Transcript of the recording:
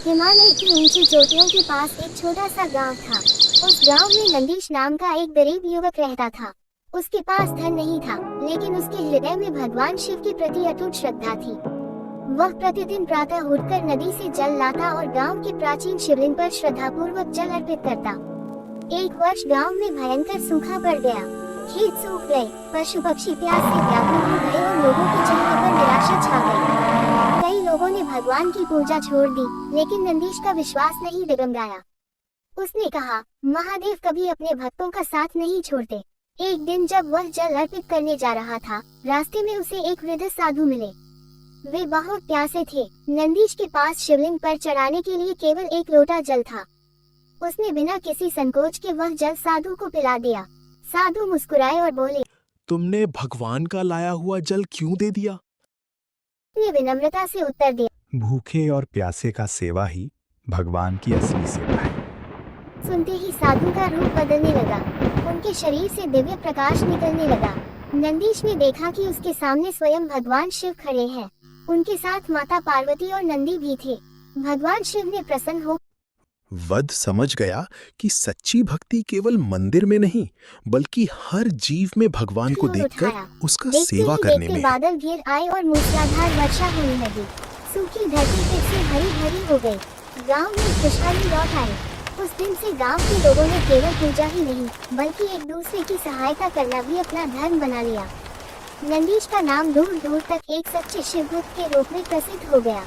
हिमालय की ऊंची चोटियों के पास एक छोटा सा गांव था। उस गांव में नंदीश नाम का एक गरीब युवक रहता था। उसके पास धन नहीं था, लेकिन उसके हृदय में भगवान शिव के प्रति अटूट श्रद्धा थी। वह प्रतिदिन प्रातः उठकर नदी से जल लाता और गांव के प्राचीन शिवलिंग पर श्रद्धापूर्वक जल अर्पित करता। एक वर्ष गांव में भयंकर सूखा पड़ गया। खेत सूख गए, पशु पक्षी प्यास से व्याकुल हो गए और लोगों के चेहरे पर निराशा छा गई। कई लोगों ने भगवान की पूजा छोड़ दी, लेकिन नंदीश का विश्वास नहीं डगमगाया। उसने कहा, महादेव कभी अपने भक्तों का साथ नहीं छोड़ते। एक दिन जब वह जल अर्पित करने जा रहा था, रास्ते में उसे एक वृद्ध साधु मिले। वे बहुत प्यासे थे। नंदीश के पास शिवलिंग पर चढ़ाने के लिए केवल एक लोटा जल था। उसने बिना किसी संकोच के वह जल साधु को पिला दिया। साधु मुस्कुराए और बोले, तुमने भगवान का लाया हुआ जल क्यों दे दिया? उसने विनम्रता से उत्तर दिया, भूखे और प्यासे का सेवा ही भगवान की असली सेवा है। सुनते ही साधु का रूप बदलने लगा। उनके शरीर से दिव्य प्रकाश निकलने लगा। नंदीश ने देखा कि उसके सामने स्वयं भगवान शिव खड़े हैं। उनके साथ माता पार्वती और नंदी भी थे। भगवान शिव ने प्रसन्न हो वध समझ गया कि सच्ची भक्ति केवल मंदिर में नहीं, बल्कि हर जीव में भगवान को देखकर उसका सेवा करने में है। बादल घिर आए और मूसलाधार वर्षा होने लगी। सूखी धरती फिर से हरी भरी हो गई। गांव में खुशहाली लौट आई। उस दिन से गांव के लोगों ने केवल पूजा ही नहीं, बल्कि एक दूसरे की सहायता करना भी अपना धर्म बना लिया। नंदीश का नाम दूर दूर तक एक सच्चे शिव भक्त के रूप में प्रसिद्ध हो गया।